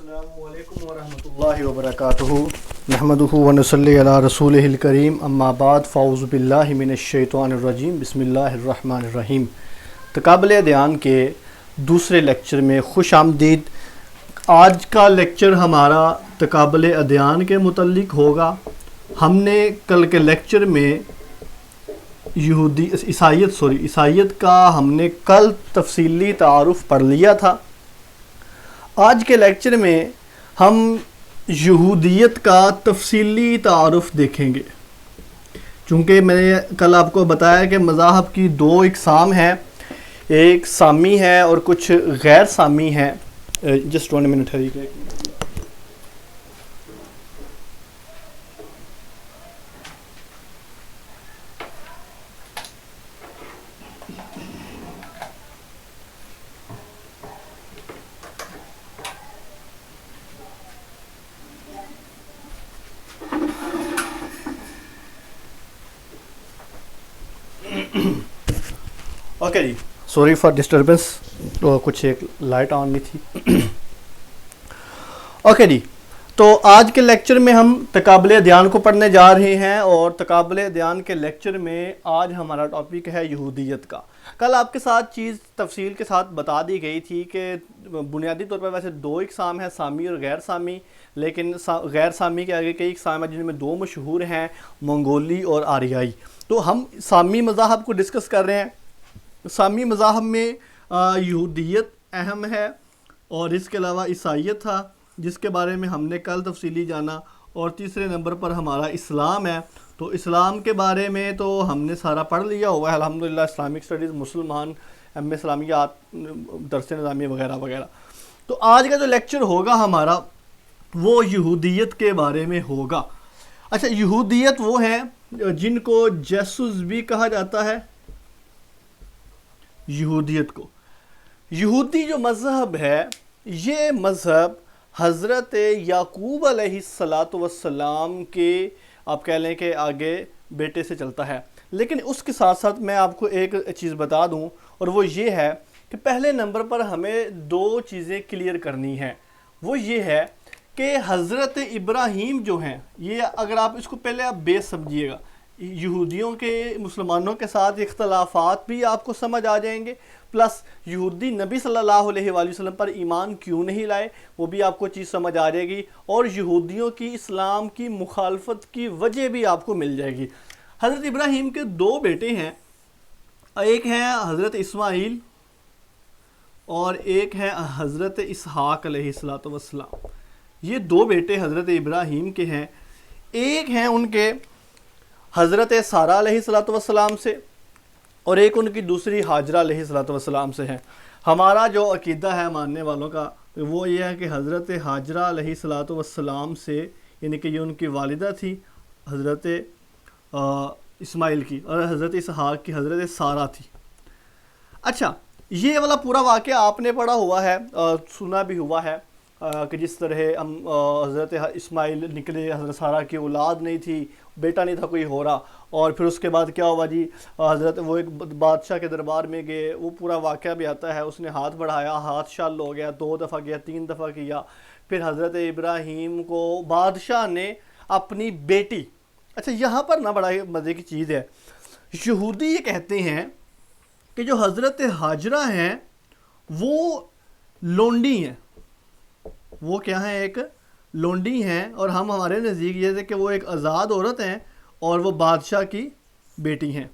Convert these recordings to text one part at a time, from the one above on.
السلام علیکم ورحمۃ اللہ وبرکاتہ نحمدہ ونصلی علی رسولہ الکریم اما بعد فاعوذ باللہ من الشیطان الرجیم بسم اللہ الرحمن الرحیم۔ تقابل ادیان کے دوسرے لیکچر میں خوش آمدید۔ آج کا لیکچر ہمارا تقابل ادیان کے متعلق ہوگا۔ ہم نے کل کے لیکچر میں عیسائیت کا ہم نے کل تفصیلی تعارف پڑھ لیا تھا۔ آج کے لیکچر میں ہم یہودیت کا تفصیلی تعارف دیکھیں گے، چونکہ میں نے کل آپ کو بتایا کہ مذاہب کی دو اقسام ہیں، ایک سامی ہے اور کچھ غیر سامی ہیں۔ جسٹ 1 منٹ ہے۔ Okay ji, sorry for disturbance, تو کچھ ایک لائٹ آن نہیں تھی۔ اوکے جی، تو آج کے لیکچر میں ہم تقابل ادیان کو پڑھنے جا رہے ہیں، اور تقابل ادیان کے لیکچر میں آج ہمارا ٹاپک ہے یہودیت کا۔ کل آپ کے ساتھ چیز تفصیل کے ساتھ بتا دی گئی تھی کہ بنیادی طور پر ویسے دو اقسام ہیں، سامی اور غیر سامی، لیکن غیر سامی کے آگے کئی اقسام ہیں جن میں دو مشہور ہیں، منگولی اور آریائی۔ تو ہم سامی مذاہب کو ڈسکس کر رہے ہیں۔ سامی مذاہب میں یہودیت اہم ہے، اور اس کے علاوہ عیسائیت تھا جس کے بارے میں ہم نے کل تفصیلی جانا، اور تیسرے نمبر پر ہمارا اسلام ہے۔ تو اسلام کے بارے میں تو ہم نے سارا پڑھ لیا ہوا ہے الحمدللہ، اسلامک اسٹڈیز، مسلمان، ایم اسلامیات، درس نظامیہ وغیرہ وغیرہ۔ تو آج کا جو لیکچر ہوگا ہمارا وہ یہودیت کے بارے میں ہوگا۔ اچھا، یہودیت وہ ہیں جن کو جیسوس بھی کہا جاتا ہے۔ یہودیت کو، یہودی جو مذہب ہے، یہ مذہب حضرت یعقوب علیہ السلام کے آپ کہہ لیں کہ آگے بیٹے سے چلتا ہے۔ لیکن اس کے ساتھ ساتھ میں آپ کو ایک چیز بتا دوں، اور وہ یہ ہے کہ پہلے نمبر پر ہمیں دو چیزیں کلیئر کرنی ہیں۔ وہ یہ ہے کہ حضرت ابراہیم جو ہیں، یہ اگر آپ اس کو پہلے آپ بیس سمجھیے گا، یہودیوں کے مسلمانوں کے ساتھ اختلافات بھی آپ کو سمجھ آ جائیں گے، پلس یہودی نبی صلی اللہ علیہ وآلہ وسلم پر ایمان کیوں نہیں لائے وہ بھی آپ کو چیز سمجھ آ جائے گی، اور یہودیوں کی اسلام کی مخالفت کی وجہ بھی آپ کو مل جائے گی۔ حضرت ابراہیم کے دو بیٹے ہیں، ایک ہے حضرت اسماعیل اور ایک ہے حضرت اسحاق علیہ السلام۔ یہ دو بیٹے حضرت ابراہیم کے ہیں، ایک ہیں ان کے حضرت سارہ علیہ السلام سے، اور ایک ان کی دوسری ہاجرہ علیہ السلام سے ہے۔ ہمارا جو عقیدہ ہے ماننے والوں کا وہ یہ ہے کہ حضرت ہاجرہ علیہ السلام سے، یعنی کہ یہ ان کی والدہ تھی حضرت اسماعیل کی، اور حضرت اسحاق کی حضرت سارہ تھی۔ اچھا، یہ والا پورا واقعہ آپ نے پڑھا ہوا ہے، سنا بھی ہوا ہے کہ جس طرح حضرت اسماعیل نکلے، حضرت سارہ کی اولاد نہیں تھی، بیٹا نہیں تھا کوئی ہو رہا، اور پھر اس کے بعد کیا ہوا جی، حضرت وہ ایک بادشاہ کے دربار میں گئے، وہ پورا واقعہ بھی آتا ہے، اس نے ہاتھ بڑھایا، ہاتھ شل ہو گیا، 2 دفعہ گیا، 3 دفعہ کیا، پھر حضرت ابراہیم کو بادشاہ نے اپنی بیٹی، اچھا یہاں پر نا بڑا مزے کی چیز ہے، یہودی یہ کہتے ہیں کہ جو حضرت ہاجرہ ہیں وہ لونڈی ہیں، وہ کیا ہیں، ایک لونڈی ہیں، اور ہمارے نزدیک یہ ہے کہ وہ ایک آزاد عورت ہیں اور وہ بادشاہ کی بیٹی ہیں۔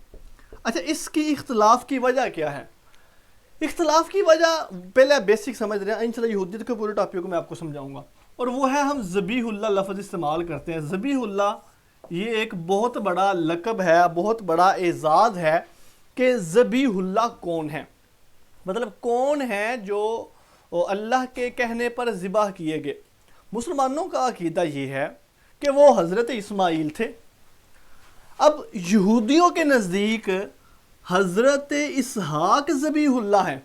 اچھا، اس کی اختلاف کی وجہ کیا ہے؟ اختلاف کی وجہ پہلے آپ بیسک سمجھ رہے ہیں، انشاءاللہ یہودیت کے پورے ٹاپک کو میں آپ کو سمجھاؤں گا، اور وہ ہے ہم ذبیح اللہ لفظ استعمال کرتے ہیں۔ ذبیح اللہ یہ ایک بہت بڑا لقب ہے، بہت بڑا اعزاز ہے کہ ذبیح اللہ کون ہے، مطلب کون ہے جو اللہ کے کہنے پر ذبح کیے گئے۔ مسلمانوں کا عقیدہ یہ ہے کہ وہ حضرت اسماعیل تھے۔ اب یہودیوں کے نزدیک حضرت اسحاق ذبیح اللہ ہیں،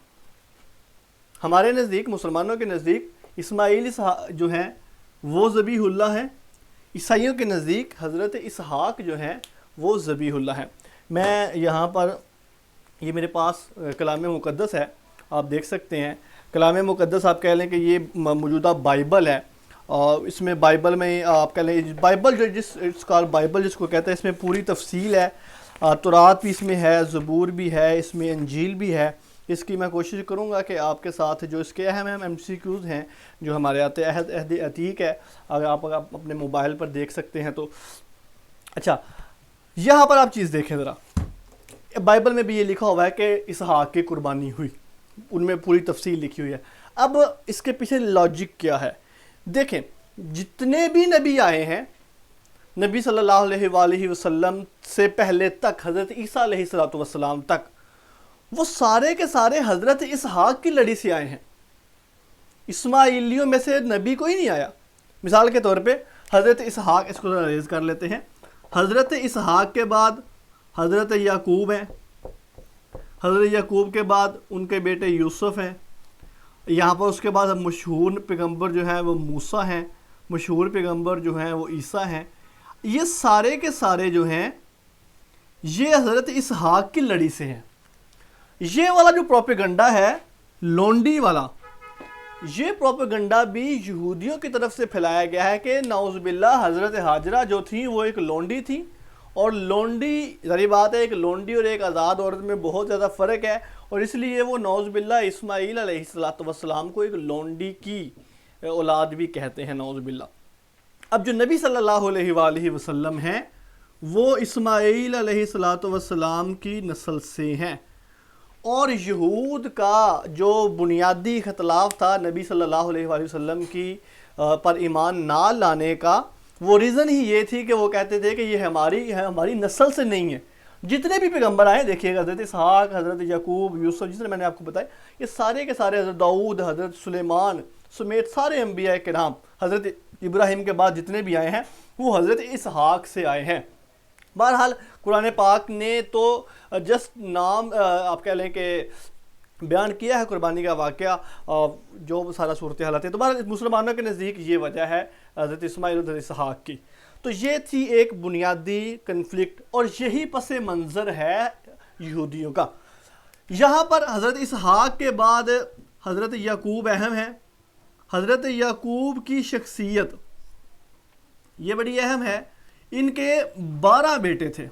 ہمارے نزدیک، مسلمانوں کے نزدیک اسماعیل جو ہیں وہ ذبیح اللہ ہیں، عیسائیوں کے نزدیک حضرت اسحاق جو ہیں وہ ذبیح اللہ ہیں۔ میں یہاں پر یہ میرے پاس کلام مقدس ہے، آپ دیکھ سکتے ہیں کلام مقدس آپ کہہ لیں کہ یہ موجودہ بائبل ہے، اور اس میں بائبل میں آپ کہہ لیں بائبل جو بائبل جس کو کہتے ہیں، اس میں پوری تفصیل ہے، تورات بھی اس میں ہے، زبور بھی ہے، اس میں انجیل بھی ہے۔ اس کی میں کوشش کروں گا کہ آپ کے ساتھ جو اس کے اہم ایم سی کیوز ہیں جو ہمارے آتے عہد عتیق ہے، اگر آپ اپنے موبائل پر دیکھ سکتے ہیں تو اچھا یہاں پر آپ چیز دیکھیں ذرا، بائبل میں بھی یہ لکھا ہوا ہے کہ اسحاق کی قربانی ہوئی، ان میں پوری تفصیل لکھی ہوئی ہے۔ اب اس کے پیچھے لاجک کیا ہے؟ دیکھیں جتنے بھی نبی آئے ہیں، نبی صلی اللہ علیہ وآلہ وسلم سے پہلے تک، حضرت عیسیٰ علیہ السلام تک، وہ سارے کے سارے حضرت اسحاق کی لڑی سے آئے ہیں۔ اسماعیلیوں میں سے نبی کوئی نہیں آیا۔ مثال کے طور پہ حضرت اسحاق، اس کو ریز کر لیتے ہیں، حضرت اسحاق کے بعد حضرت یعقوب ہیں، حضرت یعقوب کے بعد ان کے بیٹے یوسف ہیں، یہاں پر اس کے بعد مشہور پیغمبر جو ہیں وہ موسیٰ ہیں، مشہور پیغمبر جو ہیں وہ عیسیٰ ہیں۔ یہ سارے کے سارے جو ہیں یہ حضرت اسحاق کی لڑی سے ہیں۔ یہ والا جو پروپیگنڈا ہے لونڈی والا، یہ پروپیگنڈا بھی یہودیوں کی طرف سے پھیلایا گیا ہے کہ نعوذ باللہ حضرت ہاجرہ جو تھیں وہ ایک لونڈی تھیں، اور لونڈی ظاہر بات ہے ایک لونڈی اور ایک آزاد عورت میں بہت زیادہ فرق ہے، اور اس لیے وہ نعوذ باللہ اسماعیل علیہ السلام کو ایک لونڈی کی اولاد بھی کہتے ہیں، نعوذ باللہ۔ اب جو نبی صلی اللہ علیہ وآلہ وسلم ہیں وہ اسماعیل علیہ السلام کی نسل سے ہیں، اور یہود کا جو بنیادی اختلاف تھا نبی صلی اللہ علیہ وآلہ وسلم کی پر ایمان نہ لانے کا، وہ ریزن ہی یہ تھی کہ وہ کہتے تھے کہ یہ ہماری نسل سے نہیں ہے۔ جتنے بھی پیغمبر آئے دیکھیے گا، حضرت اسحاق، حضرت یعقوب، یوسف، جس نے میں نے آپ کو بتایا، یہ سارے کے سارے، حضرت داؤد، حضرت سلیمان سمیت سارے انبیاء کرام، حضرت ابراہیم کے بعد جتنے بھی آئے ہیں وہ حضرت اسحاق سے آئے ہیں۔ بہرحال قرآن پاک نے تو جسٹ نام آپ کہہ لیں کہ بیان کیا ہے قربانی کا واقعہ، جو سارا صورتحال ہے، تو بہرحال مسلمانوں کے نزدیک یہ وجہ ہے حضرت اسماعیل اور حضرت اسحاق کی۔ تو یہ تھی ایک بنیادی کنفلکٹ، اور یہی پس منظر ہے یہودیوں کا۔ یہاں پر حضرت اسحاق کے بعد حضرت یعقوب اہم ہے۔ حضرت یعقوب کی شخصیت یہ بڑی اہم ہے۔ ان کے 12 بیٹے تھے،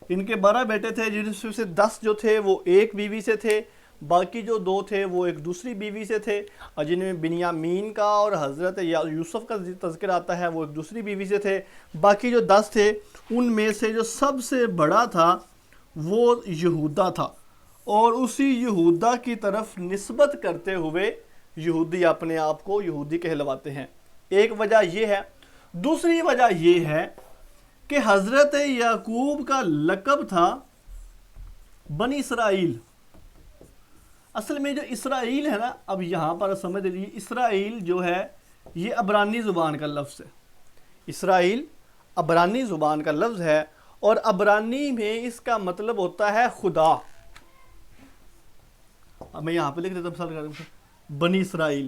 ان کے 12 بیٹے تھے، جن سے 10 جو تھے وہ ایک بیوی سے تھے، باقی جو 2 تھے وہ ایک دوسری بیوی سے تھے، اور جن میں بنیامین کا اور حضرت یوسف کا تذکر آتا ہے وہ ایک دوسری بیوی سے تھے۔ باقی جو 10 تھے ان میں سے جو سب سے بڑا تھا وہ یہودا تھا، اور اسی یہودا کی طرف نسبت کرتے ہوئے یہودی اپنے آپ کو یہودی کہلواتے ہیں۔ ایک وجہ یہ ہے۔ دوسری وجہ یہ ہے کہ حضرت یعقوب کا لقب تھا بنی اسرائیل۔ اصل میں جو اسرائیل ہے نا، اب یہاں پر سمجھ لیجیے، اسرائیل جو ہے یہ عبرانی زبان کا لفظ ہے۔ اسرائیل عبرانی زبان کا لفظ ہے، اور عبرانی میں اس کا مطلب ہوتا ہے خدا۔ اب میں یہاں پہ لکھ دیتا ہوں، مثال کر بنی اسرائیل۔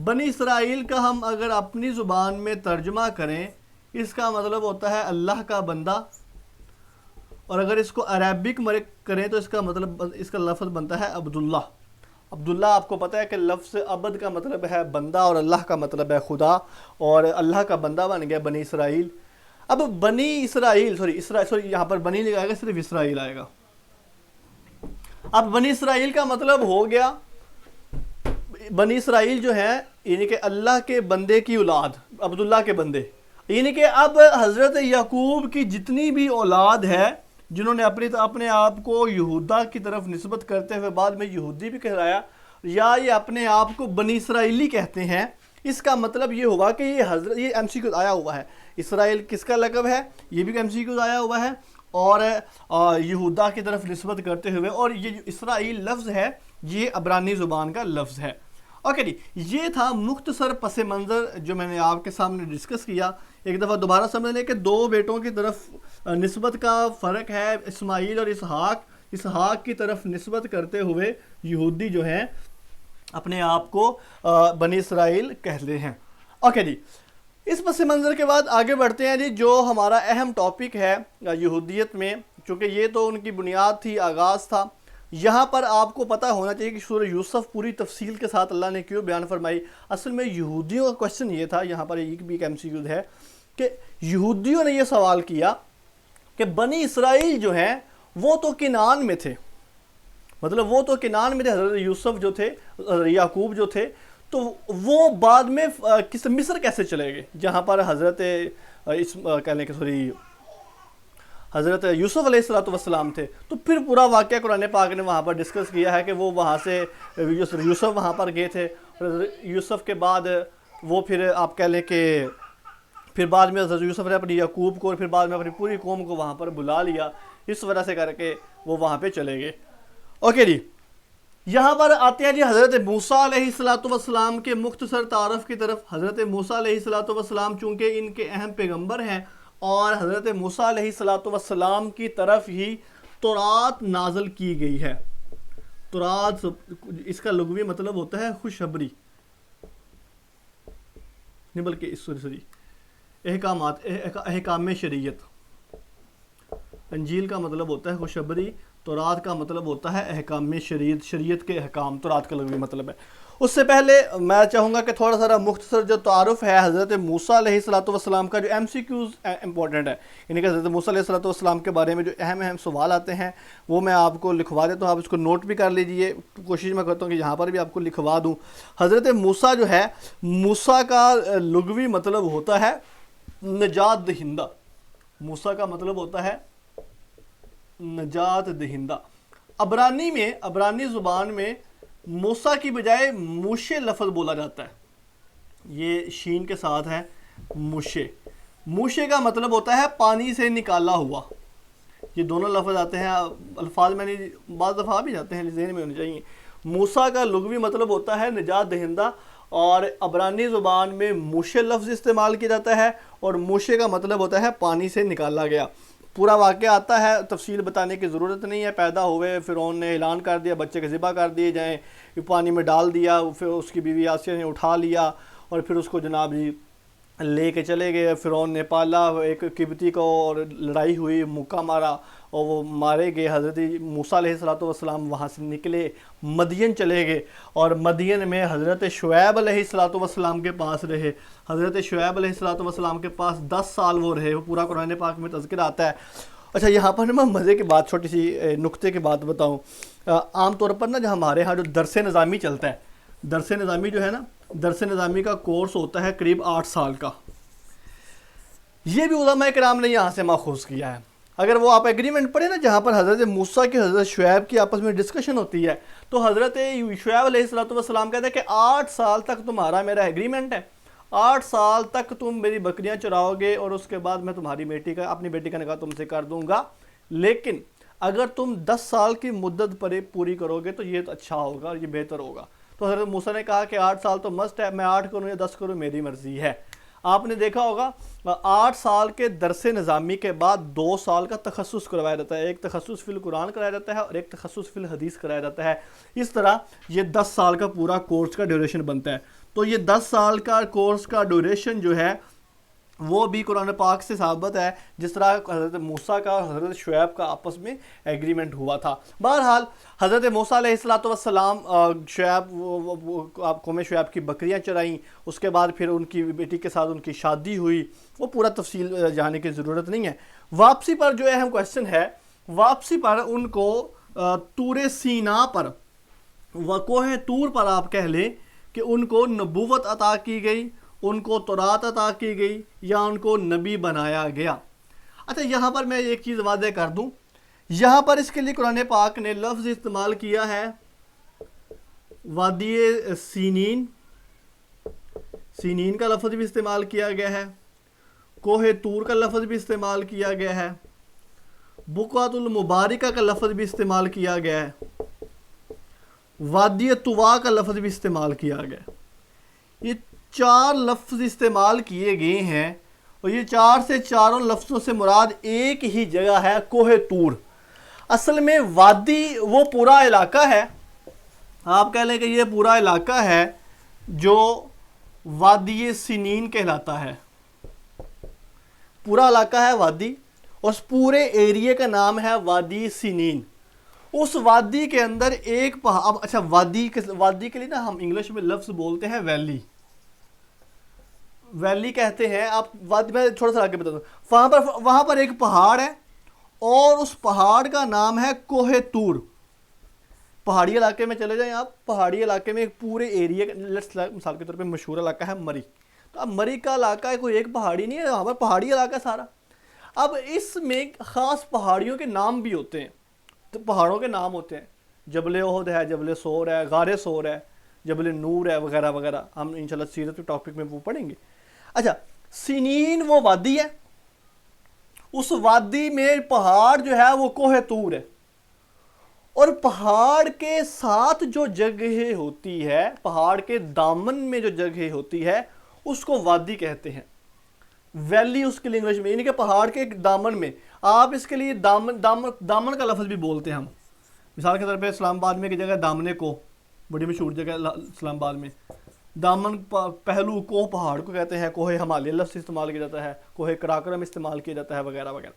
بنی اسرائیل کا ہم اگر اپنی زبان میں ترجمہ کریں، اس کا مطلب ہوتا ہے اللہ کا بندہ، اور اگر اس کو عربک میں کریں تو اس کا مطلب، اس کا لفظ بنتا ہے عبداللہ۔ عبداللہ آپ کو پتہ ہے کہ لفظ عبد کا مطلب ہے بندہ، اور اللہ کا مطلب ہے خدا، اور اللہ کا بندہ بن گیا بنی اسرائیل۔ اب بنی اسرائیل سوری یہاں پر بنی نہیں آئے گا، صرف اسرائیل آئے گا۔ اب بنی اسرائیل کا مطلب ہو گیا، بنی اسرائیل جو ہے یعنی کہ اللہ کے بندے کی اولاد، عبداللہ کے بندے، یعنی کہ اب حضرت یعقوب کی جتنی بھی اولاد ہے جنہوں نے اپنے آپ کو یہودا کی طرف نسبت کرتے ہوئے بعد میں یہودی بھی کہلایا، یا یہ اپنے آپ کو بنی اسرائیلی کہتے ہیں، اس کا مطلب یہ ہوگا کہ یہ ایم سی کیو آیا ہوا ہے۔ اسرائیل کس کا لقب ہے؟ یہ بھی ایم سی کیو آیا ہوا ہے، اور یہودا کی طرف نسبت کرتے ہوئے، اور یہ جو اسرائیل لفظ ہے یہ عبرانی زبان کا لفظ ہے۔ اوکے جی، یہ تھا مختصر پس منظر جو میں نے آپ کے سامنے ڈسکس کیا۔ ایک دفعہ دوبارہ سمجھ لیں کہ 2 بیٹوں کی طرف نسبت کا فرق ہے، اسماعیل اور اسحاق کی طرف نسبت کرتے ہوئے یہودی جو ہیں اپنے آپ کو بنی اسرائیل کہتے ہیں۔ اوکے جی، اس پس منظر کے بعد آگے بڑھتے ہیں جی، جو ہمارا اہم ٹاپک ہے یہودیت میں، چونکہ یہ تو ان کی بنیاد تھی، آغاز تھا۔ یہاں پر آپ کو پتہ ہونا چاہیے کہ سورہ یوسف پوری تفصیل کے ساتھ اللہ نے کیوں بیان فرمائی. اصل میں یہودیوں کا کوشچن یہ تھا, یہاں پر ایک بھی MCQ ہے, کہ یہودیوں نے یہ سوال کیا کہ بنی اسرائیل جو ہیں وہ تو کنعان میں تھے, مطلب وہ تو کنعان میں تھے, حضرت یوسف جو تھے, یعقوب جو تھے, تو وہ بعد میں مصر کیسے چلے گئے, جہاں پر حضرت یوسف علیہ السلام تھے. تو پھر پورا واقعہ قرآن پاک نے وہاں پر ڈسکس کیا ہے کہ وہ وہاں سے یوسف وہاں پر گئے تھے, یوسف کے بعد وہ پھر آپ کہہ لیں کہ پھر بعد میں حضرت یوسف نے اپنی یعقوب کو اور پھر بعد میں اپنی پوری قوم کو وہاں پر بلا لیا, اس وجہ سے کر کے وہ وہاں پہ چلے گئے. اوکے جی, یہاں پر آتے ہیں جی حضرت موسیٰ علیہ السلام کے مختصر تعارف کی طرف. حضرت موسیٰ علیہ السلام چونکہ ان کے اہم پیغمبر ہیں, اور حضرت موسیٰ علیہ السلام کی طرف ہی تورات نازل کی گئی ہے. تورات اس کا لغوی مطلب ہوتا ہے خوشخبری, نہیں بلکہ احکام شریعت. انجیل کا مطلب ہوتا ہے خوشخبری, تورات کا مطلب ہوتا ہے احکام شریعت کے احکام, تورات کا لغوی مطلب ہے. اس سے پہلے میں چاہوں گا کہ تھوڑا سا مختصر جو تعارف ہے حضرت موسیٰ علیہ السلام کا, جو MCQs امپورٹنٹ ہے, یعنی کہ حضرت موسیٰ علیہ السلام کے بارے میں جو اہم سوال آتے ہیں وہ میں آپ کو لکھوا دیتا ہوں, آپ اس کو نوٹ بھی کر لیجئے. کوشش میں کرتا ہوں کہ یہاں پر بھی آپ کو لکھوا دوں. حضرت موسیٰ جو ہے, موسیٰ کا لغوی مطلب ہوتا ہے نجات دہندہ. موسیٰ کا مطلب ہوتا ہے نجات دہندہ. عبرانی زبان میں موسیٰ کی بجائے موشے لفظ بولا جاتا ہے, یہ شین کے ساتھ ہے موشے. موشے کا مطلب ہوتا ہے پانی سے نکالا ہوا. یہ دونوں لفظ آتے ہیں, الفاظ میں نہیں بعض دفعہ بھی جاتے ہیں, ذہن میں ہونے چاہیے. موسیٰ کا لغوی مطلب ہوتا ہے نجات دہندہ, اور عبرانی زبان میں موشے لفظ استعمال کیا جاتا ہے, اور موشے کا مطلب ہوتا ہے پانی سے نکالا گیا. پورا واقعہ آتا ہے, تفصیل بتانے کی ضرورت نہیں ہے. پیدا ہوئے, فرعون نے اعلان کر دیا بچے کے ذبح کر دیے جائیں, پانی میں ڈال دیا, پھر اس کی بیوی آسیہ نے اٹھا لیا اور پھر اس کو جناب جی لے کے چلے گئے. فرعون نے پالا ایک قبطی کو, اور لڑائی ہوئی, مکہ مارا اور وہ مارے گئے. حضرت موسیٰ علیہ السلام وہاں سے نکلے, مدین چلے گئے, اور مدین میں حضرت شعیب علیہ السلام کے پاس رہے. حضرت شعیب علیہ السلام کے پاس 10 سال وہ رہے, وہ پورا قرآن پاک میں تذکرہ آتا ہے. اچھا, یہاں پر میں مزے کی بات, چھوٹی سی نکتے کی بات بتاؤں. عام طور پر نا جو ہمارے ہاں جو درس نظامی چلتا ہے, درس نظامی جو ہے نا, درس نظامی کا کورس ہوتا ہے قریب 8 سال کا. یہ بھی علماء کرام نے یہاں سے ماخوذ کیا ہے. اگر وہ آپ ایگریمنٹ پڑھیں نا, جہاں پر حضرت موسیٰ کی حضرت شعیب کی آپس میں ڈسکشن ہوتی ہے, تو حضرت شعیب علیہ السلام کہتے ہیں کہ 8 سال تک تمہارا میرا ایگریمنٹ ہے, 8 سال تک تم میری بکریاں چراؤ گے, اور اس کے بعد میں تمہاری اپنی بیٹی کا نکاح تم سے کر دوں گا, لیکن اگر تم 10 سال کی مدت پر پوری کرو گے تو یہ اچھا ہوگا اور یہ بہتر ہوگا. تو حضرت موسیٰ نے کہا کہ 8 سال تو مست ہے, میں 8 کروں یا 10 کروں میری مرضی ہے. آپ نے دیکھا ہوگا 8 سال کے درس نظامی کے بعد 2 سال کا تخصص کروایا جاتا ہے. ایک تخصص فی القرآن کرایا جاتا ہے اور ایک تخصص فی الحدیث کرایا جاتا ہے. اس طرح یہ 10 سال کا پورا کورس کا ڈیوریشن بنتا ہے. تو یہ 10 سال کا کورس کا ڈیوریشن جو ہے وہ بھی قرآن پاک سے ثابت ہے, جس طرح حضرت موسیٰ کا اور حضرت شعیب کا آپس میں ایگریمنٹ ہوا تھا. بہرحال حضرت موسیٰ علیہ السلام قوم شعیب کی بکریاں چرائیں, اس کے بعد پھر ان کی بیٹی کے ساتھ ان کی شادی ہوئی. وہ پورا تفصیل جانے کی ضرورت نہیں ہے. واپسی پر جو اہم کویسچن ہے, واپسی پر ان کو طور سینا پر, کوہ طور پر آپ کہہ لیں کہ ان کو نبوت عطا کی گئی, ان کو تورات عطا کی گئی, یا ان کو نبی بنایا گیا. اچھا, یہاں پر میں ایک چیز واضح کر دوں, یہاں پر اس کے لیے قرآن پاک نے لفظ استعمال کیا ہے وادی سینین, سینین کا لفظ بھی استعمال کیا گیا ہے, کوہ طور کا لفظ بھی استعمال کیا گیا ہے, بقعۃ المبارکہ کا لفظ بھی استعمال کیا گیا ہے, وادی طوا کا لفظ بھی استعمال کیا گیا. یہ 4 لفظ استعمال کیے گئے ہیں, اور یہ 4 سے چاروں لفظوں سے مراد ایک ہی جگہ ہے, کوہ طور. اصل میں وادی وہ پورا علاقہ ہے, آپ کہہ لیں کہ یہ پورا علاقہ ہے جو وادی سنین کہلاتا ہے. پورا علاقہ ہے وادی, اور اس پورے ایریے کا نام ہے وادی سنین. اس وادی کے اندر ایک پہاڑ. اب اچھا وادی کے لیے نا ہم انگلش میں لفظ بولتے ہیں ویلی. ویلی کہتے ہیں آپ وادی. میں تھوڑا سا آگے بتا دوں. وہاں پر ایک پہاڑ ہے اور اس پہاڑ کا نام ہے کوہ طور. پہاڑی علاقے میں چلے جائیں آپ, پہاڑی علاقے میں ایک پورے ایریا, مثال کے طور پہ مشہور علاقہ ہے مری. تو اب مری کا علاقہ ہے, کوئی ایک پہاڑی نہیں ہے, وہاں پر پہاڑی علاقہ سارا. اب اس میں خاص پہاڑیوں کے نام بھی ہوتے ہیں. تو پہاڑوں کے نام ہوتے ہیں, جبل احد ہے, جبل سور ہے, غار سور ہے, جبل نور ہے, وغیرہ وغیرہ. ہم انشاءاللہ سیرت کے ٹاپک میں وہ پڑھیں گے. اچھا سنین وہ وادی ہے, اس وادی میں پہاڑ جو ہے وہ کوہ طور ہے, اور پہاڑ کے ساتھ جو جگہ ہوتی ہے, پہاڑ کے دامن میں جو جگہ ہوتی ہے اس کو وادی کہتے ہیں. ویلی اس کے لیے انگلش میں, یعنی کہ پہاڑ کے دامن میں. آپ اس کے لیے دامن کا لفظ بھی بولتے ہیں ہم. مثال کے طور پہ اسلام آباد میں ایک جگہ دامنے کو, بڑی مشہور جگہ اسلام آباد میں. دامن پہلو کوہ پہاڑ کو کہتے ہیں, کوہ ہمالیہ لفظ استعمال کیا جاتا ہے, کوہ کراکرم استعمال کیا جاتا ہے, وغیرہ وغیرہ.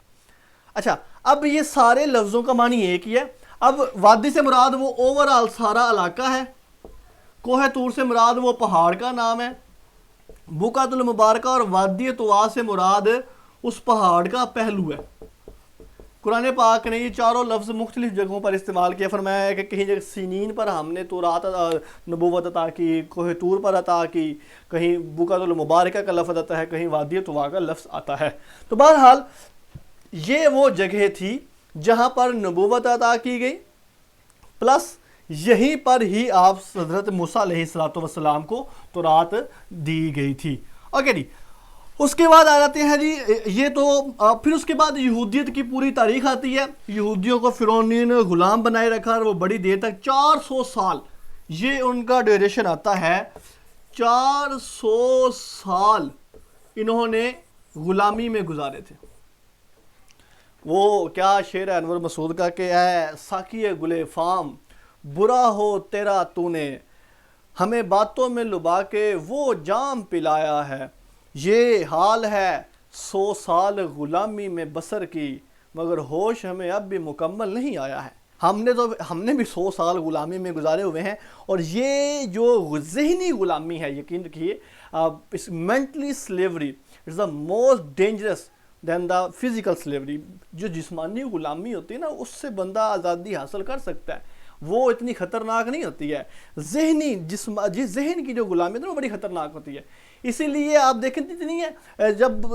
اچھا اب یہ سارے لفظوں کا معنی ایک ہی ہے. اب وادی سے مراد وہ اوورآل سارا علاقہ ہے, کوہ طور سے مراد وہ پہاڑ کا نام ہے, بقعۃ المبارکہ اور وادی طوا سے مراد اس پہاڑ کا پہلو ہے. قرآن پاک نے یہ چاروں لفظ مختلف جگہوں پر استعمال کیا. فرمایا ہے کہ کہیں جگہ سنین پر ہم نے تورات نبوت عطا کی, کوہ طور پر عطا کی, کہیں بقعۃ المبارکہ کا لفظ آتا ہے, کہیں وادی طوا کا لفظ آتا ہے. تو بہرحال یہ وہ جگہ تھی جہاں پر نبوت عطا کی گئی, پلس یہیں پر ہی آپ حضرت موسیٰ علیہ السلام کو تورات دی گئی تھی. اوکے جی, اس کے بعد آ جاتے ہیں جی یہ تو. پھر اس کے بعد یہودیت کی پوری تاریخ آتی ہے. یہودیوں کو فرعونیوں نے غلام بنائے رکھا, اور وہ بڑی دیر تک 400 سال یہ ان کا ڈیوریشن آتا ہے. 400 سال انہوں نے غلامی میں گزارے تھے. وہ کیا شعر ہے انور مسعود کا کہ اے ساقی گل فام برا ہو تیرا تو نے, ہمیں باتوں میں لبا کے وہ جام پلایا ہے. یہ حال ہے 100 سال غلامی میں بسر کی, مگر ہوش ہمیں اب بھی مکمل نہیں آیا ہے. ہم نے بھی 100 سال غلامی میں گزارے ہوئے ہیں, اور یہ جو ذہنی غلامی ہے, یقین رکھیے اس mentally slavery is the most dangerous than the physical slavery. جو جسمانی غلامی ہوتی ہے نا, اس سے بندہ آزادی حاصل کر سکتا ہے, وہ اتنی خطرناک نہیں ہوتی ہے. ذہن کی جو غلامی ہے نا وہ بڑی خطرناک ہوتی ہے. اسی لیے آپ دیکھیں اتنی ہے, جب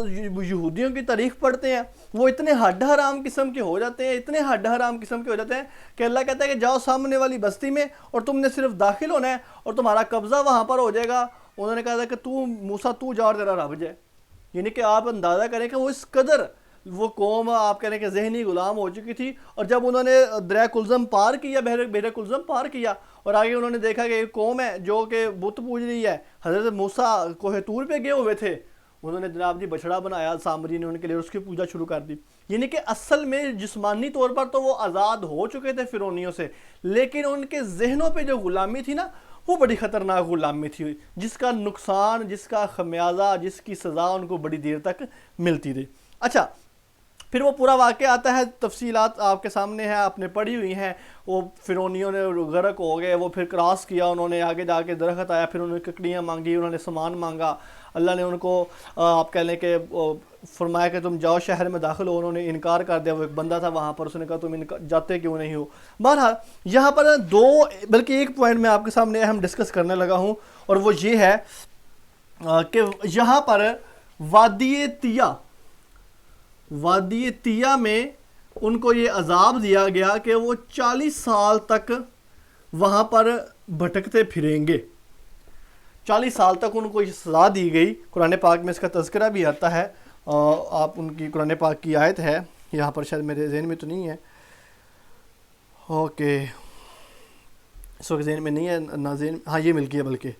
یہودیوں کی تاریخ پڑھتے ہیں وہ اتنے ہڈ حرام قسم کے ہو جاتے ہیں, اتنے ہڈ حرام قسم کے ہو جاتے ہیں کہ اللہ کہتا ہے کہ جاؤ سامنے والی بستی میں اور تم نے صرف داخل ہونا ہے اور تمہارا قبضہ وہاں پر ہو جائے گا. انہوں نے کہا تھا کہ تو موسیٰ تو جا اور تیرا رب جائے. یعنی کہ آپ اندازہ کریں کہ وہ اس قدر وہ قوم آپ کہہ رہے ہیں کہ ذہنی غلام ہو چکی تھی. اور جب انہوں نے دریا کلزم پار کیا, بحر کلزم پار کیا, اور آگے انہوں نے دیکھا کہ ایک قوم ہے جو کہ بت پوج رہی ہے. حضرت موسیٰ کوہ طور پہ گئے ہوئے تھے, انہوں نے جناب جی بچڑا بنایا سامری نے ان کے لیے, اس کی پوجا شروع کر دی. یعنی کہ اصل میں جسمانی طور پر تو وہ آزاد ہو چکے تھے فرعونیوں سے, لیکن ان کے ذہنوں پہ جو غلامی تھی نا وہ بڑی خطرناک غلامی تھی, جس کا نقصان, جس کا خمیازہ, جس کی سزا ان کو بڑی دیر تک ملتی تھی. اچھا پھر وہ پورا واقعہ آتا ہے, تفصیلات آپ کے سامنے ہیں, آپ نے پڑھی ہوئی ہیں. وہ فرعونیوں نے غرق ہو گئے, وہ پھر کراس کیا, انہوں نے آگے جا کے درخت آیا, پھر انہوں نے ککڑیاں مانگی, انہوں نے سامان مانگا. اللہ نے ان کو آپ کہہ لیں کہ فرمایا کہ تم جاؤ شہر میں داخل ہو. انہوں نے انکار کر دیا. وہ ایک بندہ تھا وہاں پر, اس نے کہا تم جاتے کیوں نہیں ہو. بہرحال یہاں پر دو بلکہ ایک پوائنٹ میں آپ کے سامنے اہم ڈسکس کرنے لگا ہوں, اور وہ یہ ہے کہ یہاں پر وادی تیہ میں ان کو یہ عذاب دیا گیا کہ وہ 40 سال تک وہاں پر بھٹکتے پھریں گے. 40 سال تک ان کو یہ سزا دی گئی. قرآن پاک میں اس کا تذکرہ بھی آتا ہے. آپ ان کی قرآن پاک کی آیت ہے یہاں پر, شاید میرے ذہن میں تو نہیں ہے, اوکے اس وقت ذہن میں نہیں ہے نہ ذہن, ہاں یہ مل گیا. بلکہ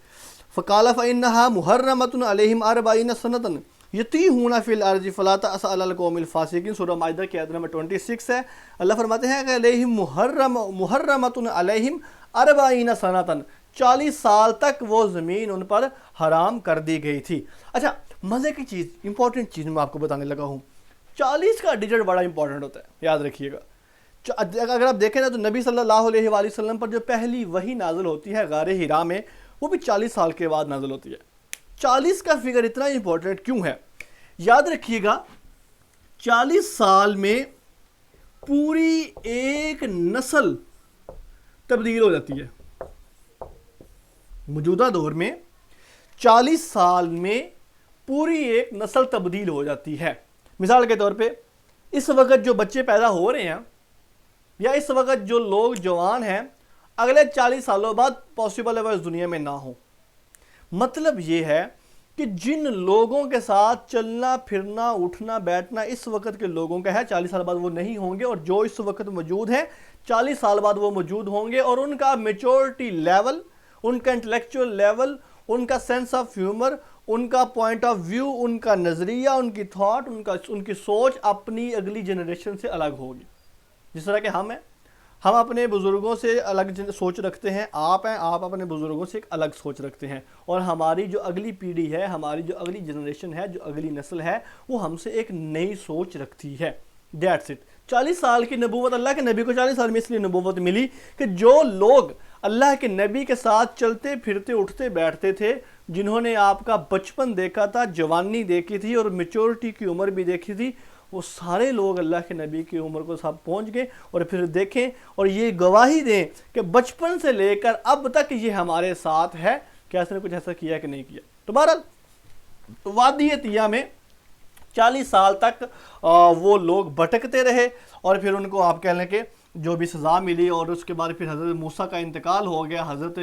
فَقَالَ فَإِنَّهَا مُحَرَّمَةٌ عَلَيْهِمْ 40 سَنَةً یتیہون فی الارض فلا تأس علی القوم الفاسقین. سورہ مائدہ کی آیت نمبر 26 ہے. اللہ فرماتے ہیں کہ علیہم محرمۃ علیہم 40 سنۃ, 40 سال تک وہ زمین ان پر حرام کر دی گئی تھی. اچھا مزے کی چیز, امپورٹنٹ چیز میں آپ کو بتانے لگا ہوں. 40 کا ڈیجٹ بڑا امپورٹنٹ ہوتا ہے, یاد رکھیے گا. اگر آپ دیکھیں نا تو نبی صلی اللہ علیہ وآلہ وسلم پر جو پہلی وحی نازل ہوتی ہے غار حرا میں، وہ بھی 40 سال کے بعد نازل ہوتی ہے۔ 40 کا فگر اتنا امپورٹنٹ کیوں ہے؟ یاد رکھیے گا 40 سال میں پوری ایک نسل تبدیل ہو جاتی ہے۔ موجودہ دور میں 40 سال میں پوری ایک نسل تبدیل ہو جاتی ہے۔ مثال کے طور پہ اس وقت جو بچے پیدا ہو رہے ہیں یا اس وقت جو لوگ جوان ہیں، اگلے 40 سالوں بعد پاسبل ہے وہ اس دنیا میں نہ ہو۔ مطلب یہ ہے کہ جن لوگوں کے ساتھ چلنا پھرنا اٹھنا بیٹھنا اس وقت کے لوگوں کا ہے، 40 سال بعد وہ نہیں ہوں گے، اور جو اس وقت موجود ہیں 40 سال بعد وہ موجود ہوں گے، اور ان کا میچورٹی لیول، ان کا انٹلیکچول لیول، ان کا سینس آف ہیومر، ان کا پوائنٹ آف ویو، ان کا نظریہ، ان کی تھاٹ، ان کی سوچ اپنی اگلی جنریشن سے الگ ہوگی۔ جس طرح کہ ہم اپنے بزرگوں سے الگ سوچ رکھتے ہیں، آپ اپنے بزرگوں سے ایک الگ سوچ رکھتے ہیں، اور ہماری جو اگلی پیڑھی ہے، ہماری جو اگلی جنریشن ہے، جو اگلی نسل ہے، وہ ہم سے ایک نئی سوچ رکھتی ہے۔ That's it. 40 سال کی نبوت، اللہ کے نبی کو 40 سال میں اس لیے نبوت ملی کہ جو لوگ اللہ کے نبی کے ساتھ چلتے پھرتے اٹھتے بیٹھتے تھے، جنہوں نے آپ کا بچپن دیکھا تھا، جوانی دیکھی تھی اور میچورٹی کی عمر بھی دیکھی تھی، وہ سارے لوگ اللہ کے نبی کی عمر کو ساتھ پہنچ گئے، اور پھر دیکھیں اور یہ گواہی دیں کہ بچپن سے لے کر اب تک یہ ہمارے ساتھ ہے کہ اس نے کچھ ایسا کیا کہ نہیں کیا۔ تو بہرحال وادی طیہ میں 40 سال تک وہ لوگ بھٹکتے رہے، اور پھر ان کو آپ کہہ لیں کہ جو بھی سزا ملی، اور اس کے بعد پھر حضرت موسیٰ کا انتقال ہو گیا، حضرت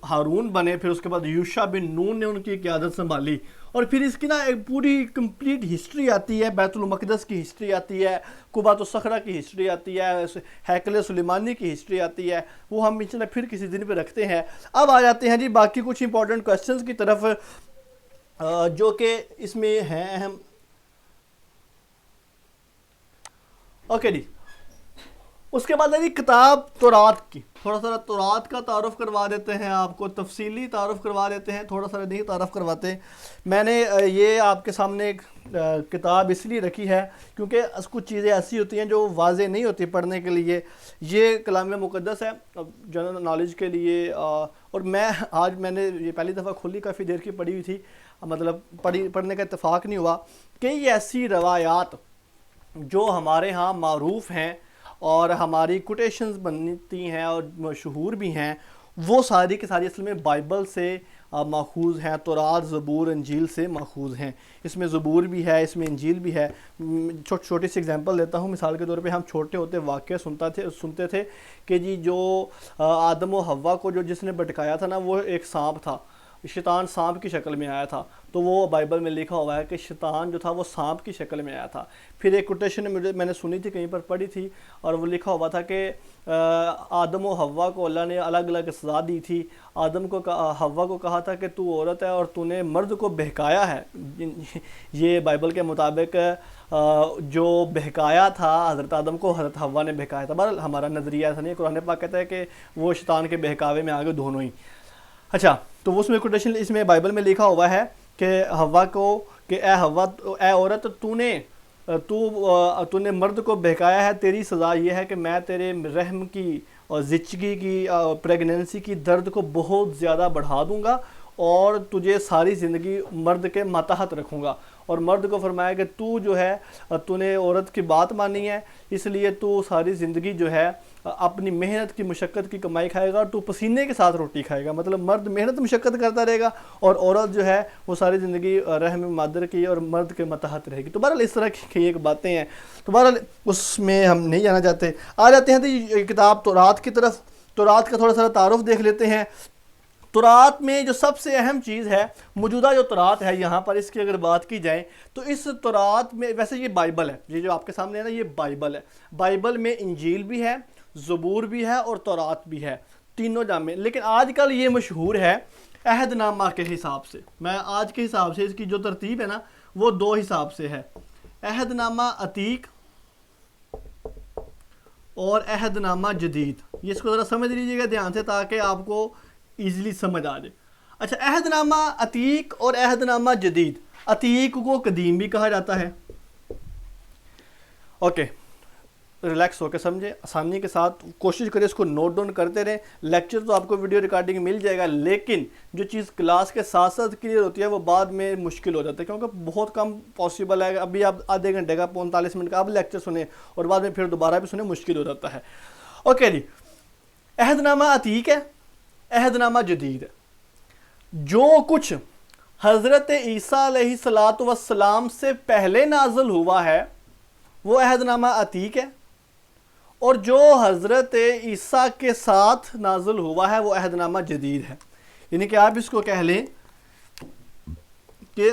ہارون بنے، پھر اس کے بعد یوشع بن نون نے ان کی قیادت سنبھالی، اور پھر اس کی نا ایک پوری کمپلیٹ ہسٹری آتی ہے، بیت المقدس کی ہسٹری آتی ہے، قبۃ الصخرہ کی ہسٹری آتی ہے، ہیکل سلیمانی کی ہسٹری آتی ہے، وہ ہم انشاءاللہ پھر کسی دن پہ رکھتے ہیں۔ اب آ جاتے ہیں جی باقی کچھ امپورٹنٹ کوسچنز کی طرف، جو کہ اس میں ہیں اہم۔ اوکے جی، اس کے بعد ہے جی کتاب تورات کی۔ تھوڑا سا تورات کا تعارف کروا دیتے ہیں آپ کو، تفصیلی تعارف کروا دیتے ہیں، تھوڑا سا نہیں تعارف کرواتے۔ میں نے یہ آپ کے سامنے ایک کتاب اس لیے رکھی ہے کیونکہ کچھ چیزیں ایسی ہوتی ہیں جو واضح نہیں ہوتی پڑھنے کے لیے۔ یہ کلام مقدس ہے جنرل نالج کے لیے، اور میں نے یہ پہلی دفعہ کھلی، کافی دیر کی پڑھی ہوئی تھی، مطلب پڑھنے کا اتفاق نہیں ہوا۔ کئی ایسی روایات جو ہمارے ہاں معروف ہیں اور ہماری کوٹیشنز بنتی ہیں اور مشہور بھی ہیں، وہ ساری کی ساری اصل میں بائبل سے ماخوذ ہیں، تورات، زبور، انجیل سے ماخوذ ہیں۔ اس میں زبور بھی ہے، اس میں انجیل بھی ہے۔ چھوٹی سی اگزامپل دیتا ہوں، مثال کے طور پہ ہم چھوٹے ہوتے واقعہ سنتے تھے کہ جی جو آدم و حوا کو جس نے بھٹکایا تھا نا، وہ ایک سانپ تھا، شیطان سانپ کی شکل میں آیا تھا، تو وہ بائبل میں لکھا ہوا ہے کہ شیطان جو تھا وہ سانپ کی شکل میں آیا تھا۔ پھر ایک کوٹیشن میں نے سنی تھی، کہیں پر پڑھی تھی، اور وہ لکھا ہوا تھا کہ آدم و حوا کو اللہ نے الگ الگ سزا دی تھی۔ آدم کو حوا کو کہا تھا کہ تو عورت ہے اور تو نے مرد کو بہکایا ہے۔ یہ بائبل کے مطابق جو بہکایا تھا حضرت آدم کو، حضرت حوا نے بہکایا تھا۔ بہرحال ہمارا نظریہ ایسا نہیں ہے، قرآن پاک کہتا ہے کہ وہ شیطان کے بہکاوے میں آگے دونوں ہی۔ اچھا، تو اس میں کوٹیشن اس میں بائبل میں لکھا ہوا ہے کہ حوا کو کہ اے حوا، اے عورت، تو نے مرد کو بہکایا ہے، تیری سزا یہ ہے کہ میں تیرے رحم کی اور زچگی کی پریگننسی کی درد کو بہت زیادہ بڑھا دوں گا، اور تجھے ساری زندگی مرد کے ماتحت رکھوں گا۔ اور مرد کو فرمایا کہ تو ہے تو نے عورت کی بات مانی ہے، اس لیے تو ساری زندگی جو ہے اپنی محنت کی مشقت کی کمائی کھائے گا، اور تو پسینے کے ساتھ روٹی کھائے گا۔ مطلب مرد محنت مشقت کرتا رہے گا، اور عورت جو ہے وہ ساری زندگی رحم مادر کی اور مرد کے ماتحت رہے گی۔ تو بہرحال اس طرح کی ایک باتیں ہیں، تو بہرحال اس میں ہم نہیں جانا چاہتے۔ آ جاتے ہیں تو کتاب تورات کی طرف۔ تورات کا تھوڑا سا تعارف دیکھ لیتے ہیں۔ تورات میں جو سب سے اہم چیز ہے، موجودہ جو تورات ہے یہاں پر، اس کی اگر بات کی جائے تو اس تورات میں، ویسے یہ بائبل ہے، یہ جو آپ کے سامنے ہے نا، یہ بائبل ہے۔ بائبل میں انجیل بھی ہے، زبور بھی ہے، اور تورات بھی ہے، تینوں جامع۔ لیکن آج کل یہ مشہور ہے عہد نامہ کے حساب سے۔ میں آج کے حساب سے اس کی جو ترتیب ہے نا، وہ دو حساب سے ہے، عہد نامہ عتیق اور عہد نامہ جدید۔ یہ اس کو ذرا سمجھ لیجیے گا دھیان سے تاکہ آپ کو ایزیلی سمجھ آ جائے۔ اچھا، عہد نامہ عتیق اور عہد نامہ جدید۔ عتیق کو قدیم بھی کہا جاتا ہے، اوکے، ریلیکس ہو کے سمجھیں, آسانی کے ساتھ کوشش کریں اس کو نوٹ ڈاؤن کرتے رہیں. لیکچر تو آپ کو ویڈیو ریکارڈنگ مل جائے گا, لیکن جو چیز کلاس کے ساتھ ساتھ کلیئر ہوتی ہے وہ بعد میں مشکل ہو جاتا ہے, کیونکہ بہت کم پاسبل ہے. ابھی آپ آدھے گھنٹے کا 45 منٹ کا آپ لیکچر سنیں اور بعد میں پھر دوبارہ بھی سنیں, مشکل ہو جاتا ہے. اوکے جی, عہد نامہ عتیق ہے, عہد نامہ جدید ہے. جو کچھ حضرت عیسیٰ علیہ السلام سے پہلے نازل ہوا ہے وہ عہد نامہ عتیق ہے, اور جو حضرت عیسیٰ کے ساتھ نازل ہوا ہے وہ عہد نامہ جدید ہے. یعنی کہ آپ اس کو کہہ لیں کہ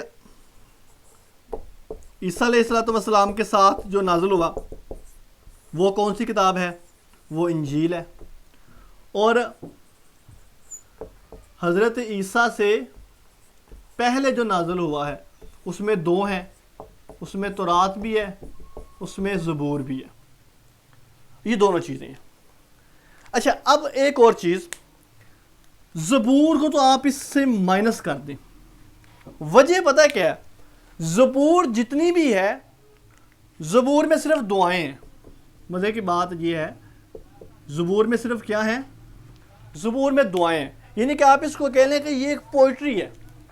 عیسیٰ علیہ السلام کے ساتھ جو نازل ہوا وہ کون سی کتاب ہے؟ وہ انجیل ہے. اور حضرت عیسیٰ سے پہلے جو نازل ہوا ہے اس میں دو ہیں, اس میں تورات بھی ہے, اس میں زبور بھی ہے. یہ دونوں چیزیں ہیں. اچھا, اب ایک اور چیز, زبور کو تو آپ اس سے مائنس کر دیں. وجہ پتہ کیا ہے؟ زبور جتنی بھی ہے, زبور میں صرف دعائیں ہیں. مزے کی بات یہ ہے, زبور میں صرف کیا ہے؟ زبور میں دعائیں ہیں. یعنی کہ آپ اس کو کہہ لیں کہ یہ ایک پوئٹری ہے.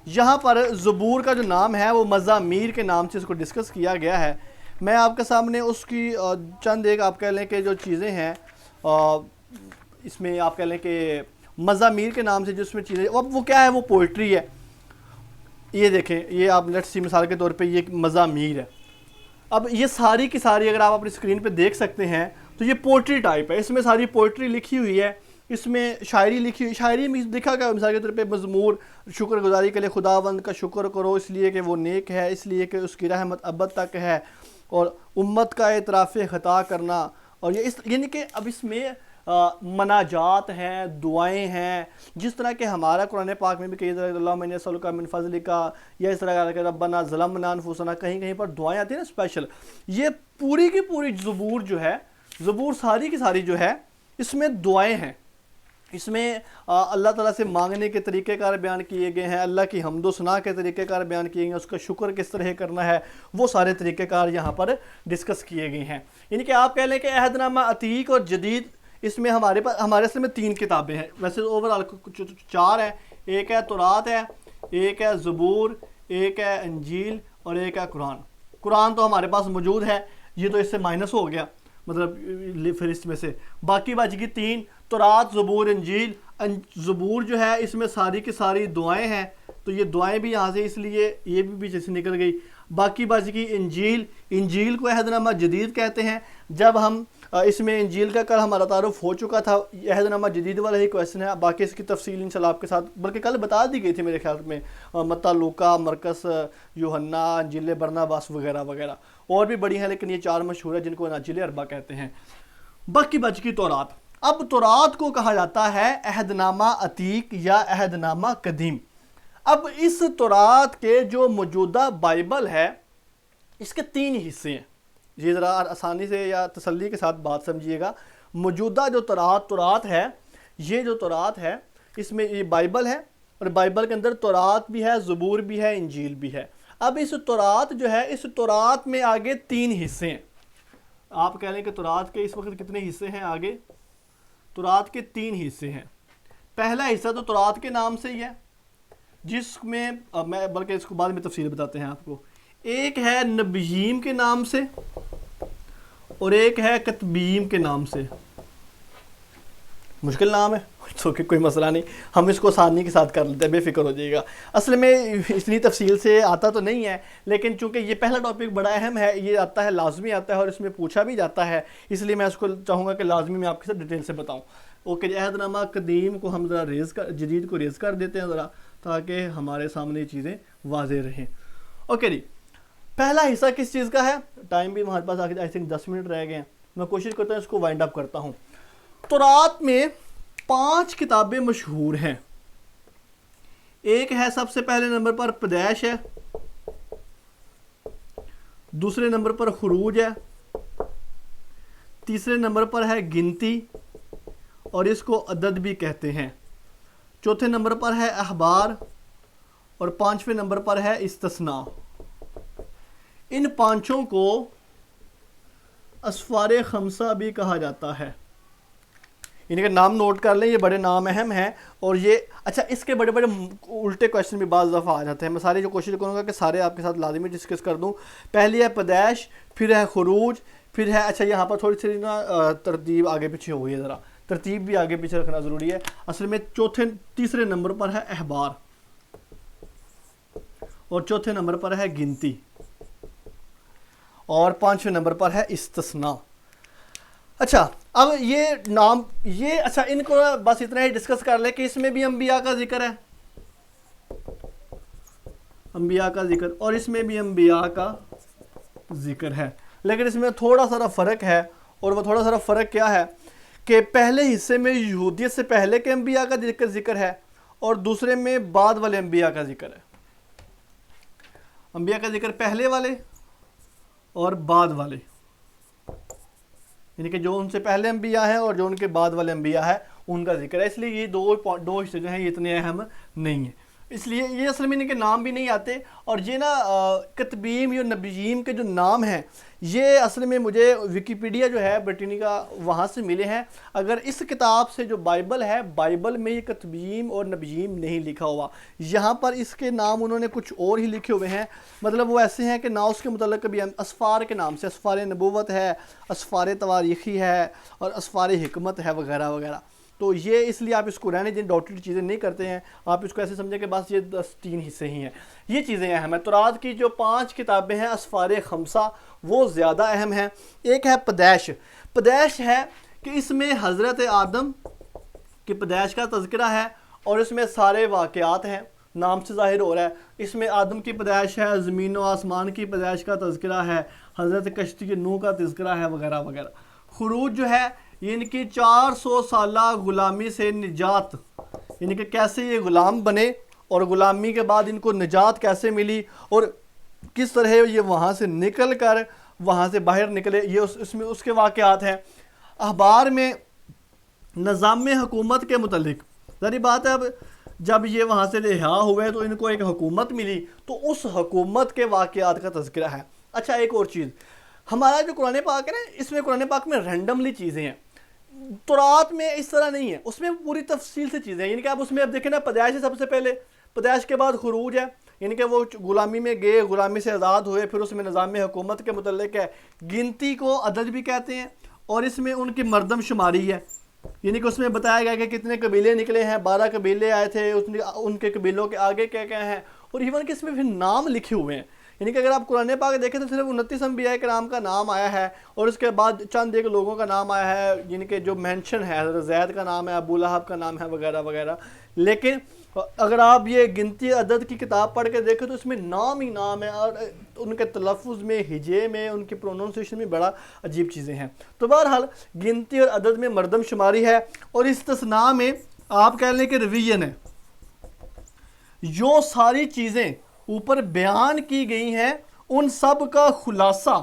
یہاں پر زبور کا جو نام ہے وہ مزامیر کے نام سے اس کو ڈسکس کیا گیا ہے. میں آپ کے سامنے اس کی چند ایک آپ کہہ لیں کہ جو چیزیں ہیں اس میں آپ کہہ لیں کہ مزامیر کے نام سے جس میں چیزیں, اب وہ کیا ہے؟ وہ پوئٹری ہے. یہ دیکھیں, یہ آپ لیٹس سی مثال کے طور پہ یہ مزامیر ہے. اب یہ ساری کی ساری اگر آپ اپنی اسکرین پہ دیکھ سکتے ہیں تو یہ پوئٹری ٹائپ ہے. اس میں ساری پوئٹری لکھی ہوئی ہے, اس میں شاعری لکھی ہوئی. شاعری میں دکھا گیا مثال کے طور پہ مزمور, شکر گزاری کے لیے خداوند کا شکر کرو اس لیے کہ وہ نیک ہے, اس لیے کہ اس کی رحمت ابد تک ہے, اور امت کا اعتراف خطا کرنا. اور یہ یعنی کہ اب اس میں مناجات ہیں, دعائیں ہیں, جس طرح کہ ہمارا قرآن پاک میں بھی کئی طرح اللہم انی اسألک من فضلک, یا اس طرح کہ ربنا ظلمنا انفسنا, کہیں کہیں پر دعائیں آتی ہیں نا اسپیشل. یہ پوری کی پوری زبور جو ہے, زبور ساری کی ساری جو ہے اس میں دعائیں ہیں. اس میں اللہ تعالیٰ سے مانگنے کے طریقہ کار بیان کیے گئے ہیں, اللہ کی حمد و ثنا کے طریقہ کار بیان کیے گئے ہیں, اس کا شکر کس طرح کرنا ہے وہ سارے طریقہ کار یہاں پر ڈسکس کیے گئے ہیں. یعنی کہ آپ کہہ لیں کہ عہد نامہ عتیق اور جدید, اس میں ہمارے اصل میں 3 کتابیں ہیں. ویسے اوورال 4 ہیں. ایک ہے تورات ہے, ایک ہے زبور, ایک ہے انجیل, اور ایک ہے قرآن. قرآن تو ہمارے پاس موجود ہے, یہ تو اس سے مائنس ہو گیا مطلب فہرست میں سے. باقی بچ گئی 3, تورات, زبور, انجیل. زبور جو ہے اس میں ساری کی ساری دعائیں ہیں, تو یہ دعائیں بھی یہاں سے اس لیے یہ بھی پیچھے سے نکل گئی. باقی بچ گئی انجیل. انجیل کو عہد نامہ جدید کہتے ہیں. جب ہم اس میں انجیل کا کل ہمارا تعارف ہو چکا تھا, عہد نامہ جدید والا ہی کویسچن ہے. باقی اس کی تفصیل انشاءاللہ آپ کے ساتھ, بلکہ کل بتا دی گئی تھی میرے خیال میں, متی, لوکا, مرکس, یوحنا, انجیل برناباس وغیرہ وغیرہ. اور بھی بڑی ہیں لیکن یہ 4 مشہور ہیں جن کو اناجیل اربع کہتے ہیں. باقی بچ گئی تورات. اب تورات کو کہا جاتا ہے عہد نامہ عتیق یا عہد نامہ قدیم. اب اس تورات کے جو موجودہ بائبل ہے اس کے 3 حصے ہیں. یہ ذرا آسانی سے یا تسلی کے ساتھ بات سمجھیے گا. موجودہ جو تورات ہے, یہ جو تورات ہے اس میں یہ بائبل ہے, اور بائبل کے اندر تورات بھی ہے, زبور بھی ہے, انجیل بھی ہے. اب اس تورات جو ہے, اس تورات میں آگے 3 حصے ہیں. آپ کہہ لیں کہ تورات کے اس وقت کتنے حصے ہیں؟ آگے تورات کے 3 حصے ہیں. پہلا حصہ تو تورات کے نام سے ہی ہے, جس میں بلکہ اس کو بعد میں تفصیل بتاتے ہیں آپ کو. ایک ہے نبییم کے نام سے, اور ایک ہے کتبیم کے نام سے. مشکل نام ہے تو کہ کوئی مسئلہ نہیں, ہم اس کو آسانی کے ساتھ کر لیتے ہیں, بے فکر ہو جائے گا. اصل میں اتنی تفصیل سے آتا تو نہیں ہے, لیکن چونکہ یہ پہلا ٹاپک بڑا اہم ہے, یہ آتا ہے, لازمی آتا ہے, اور اس میں پوچھا بھی جاتا ہے, اس لیے میں اس کو چاہوں گا کہ لازمی میں آپ کے ساتھ ڈیٹیل سے بتاؤں. اوکے, عہد نامہ قدیم کو ہم ذرا جدید کو ریز کر دیتے ہیں ذرا, تاکہ ہمارے سامنے یہ چیزیں واضح رہیں. اوکے جی, پہلا حصہ کس چیز کا ہے؟ ٹائم بھی ہمارے پاس آئی تھنک 10 منٹ رہ گئے ہیں, میں کوشش کرتا ہوں اس کو وائنڈ اپ کرتا ہوں. تورات میں 5 کتابیں مشہور ہیں. ایک ہے سب سے پہلے نمبر پر پیدائش ہے, دوسرے نمبر پر خروج ہے, تیسرے نمبر پر ہے گنتی, اور اس کو عدد بھی کہتے ہیں. چوتھے نمبر پر ہے اخبار, اور 5ویں نمبر پر ہے استثناء. ان 5 کو اسفار خمسہ بھی کہا جاتا ہے. ان کے نام نوٹ کر لیں, یہ بڑے نام اہم ہیں. اور یہ اچھا, اس کے بڑے بڑے الٹے کویشچن بھی بعض دفعہ آ جاتے ہیں. میں سارے جو کوشش کروں گا کہ سارے آپ کے ساتھ لازمی ڈسکس کر دوں. پہلی ہے پیدائش, پھر ہے خروج, پھر ہے اچھا یہاں پر تھوڑی سی نا ترتیب آگے پیچھے ہو گئی ہے, ذرا ترتیب بھی آگے پیچھے رکھنا ضروری ہے. اصل میں تیسرے نمبر پر ہے احبار, اور چوتھے نمبر پر ہے گنتی, اور پانچویں نمبر پر ہے استثناء. اچھا اب یہ نام یہ اچھا ان کو بس اتنا ہی ڈسکس کر لیں کہ اس میں بھی انبیاء کا ذکر ہے, انبیاء کا ذکر, اور اس میں بھی انبیاء کا ذکر ہے. لیکن اس میں تھوڑا سا فرق ہے, اور وہ تھوڑا سا فرق کیا ہے کہ پہلے حصے میں یہودیت سے پہلے کے انبیاء کا ذکر ہے, اور دوسرے میں بعد والے انبیاء کا ذکر ہے. انبیاء کا ذکر پہلے والے اور بعد والے, یعنی کہ جو ان سے پہلے انبیاء ہیں اور جو ان کے بعد والے انبیاء ہیں ان کا ذکر ہے. اس لیے یہ دو حصے جو ہیں یہ اتنے اہم نہیں ہیں, اس لیے یہ اصل میں ان کے نام بھی نہیں آتے. اور یہ نا کتبیم یا نبیین کے جو نام ہیں یہ اصل میں مجھے ویکیپیڈیا جو ہے برٹانیکا وہاں سے ملے ہیں. اگر اس کتاب سے جو بائبل ہے, بائبل میں یہ کتبیم اور نبیین نہیں لکھا ہوا, یہاں پر اس کے نام انہوں نے کچھ اور ہی لکھے ہوئے ہیں. مطلب وہ ایسے ہیں کہ نہ اس کے متعلق کبھی اسفار کے نام سے, اسفار نبوت ہے, اسفار تواریخی ہے, اور اسفار حکمت ہے وغیرہ وغیرہ. تو یہ اس لیے آپ اس کو رہنے دیں, ڈاکٹری چیزیں نہیں کرتے ہیں آپ, اس کو ایسے سمجھیں کہ بس یہ 3 حصے ہی ہیں. یہ چیزیں اہم ہیں. تورات کی جو 5 کتابیں ہیں اسفار خمسہ وہ زیادہ اہم ہیں. ایک ہے پیدائش. پیدائش ہے کہ اس میں حضرت آدم کی پیدائش کا تذکرہ ہے, اور اس میں سارے واقعات ہیں, نام سے ظاہر ہو رہا ہے. اس میں آدم کی پیدائش ہے, زمین و آسمان کی پیدائش کا تذکرہ ہے, حضرت کشتی نوح کا تذکرہ ہے وغیرہ وغیرہ. خروج جو ہے ان کی 400 سالہ غلامی سے نجات, یعنی کہ کیسے یہ غلام بنے اور غلامی کے بعد ان کو نجات کیسے ملی, اور کس طرح یہ وہاں سے نکل کر وہاں سے باہر نکلے, یہ اس میں اس کے واقعات ہیں. اخبار میں نظام حکومت کے متعلق ظاہری بات ہے, اب جب یہ وہاں سے رہا ہوئے تو ان کو ایک حکومت ملی, تو اس حکومت کے واقعات کا تذکرہ ہے. اچھا ایک اور چیز, ہمارا جو قرآن پاک ہے نا, اس میں قرآن پاک میں رینڈملی چیزیں ہیں. تورات میں اس طرح نہیں ہے, اس میں پوری تفصیل سے چیزیں ہیں. یعنی کہ آپ اس میں اب دیکھیں نا, پیدائش ہے سب سے پہلے, پیدائش کے بعد خروج ہے, یعنی کہ وہ غلامی میں گئے, غلامی سے آزاد ہوئے, پھر اس میں نظام حکومت کے متعلق ہے. گنتی کو عدد بھی کہتے ہیں, اور اس میں ان کی مردم شماری ہے, یعنی کہ اس میں بتایا گیا کہ کتنے قبیلے نکلے ہیں, 12 قبیلے آئے تھے, ان کے قبیلوں کے آگے کیا کیا ہیں, اور ایون کہ اس میں پھر نام لکھے ہوئے ہیں. یعنی کہ اگر آپ قرآن پاک دیکھیں تو صرف 29 انبیاء کرام کا نام آیا ہے, اور اس کے بعد چند ایک لوگوں کا نام آیا ہے, یعنی کہ جو مینشن ہے, حضرت زید کا نام ہے, ابو لہب کا نام ہے وغیرہ وغیرہ. لیکن اگر آپ یہ گنتی عدد کی کتاب پڑھ کے دیکھیں تو اس میں نام ہی نام ہے, اور ان کے تلفظ میں, ہجے میں, ان کی پروننسیشن میں بڑا عجیب چیزیں ہیں. تو بہرحال گنتی اور عدد میں مردم شماری ہے, اور استثناء میں آپ کہہ لیں کہ ریویژن ہے. جو ساری چیزیں اوپر بیان کی گئی ہیں ان سب کا خلاصہ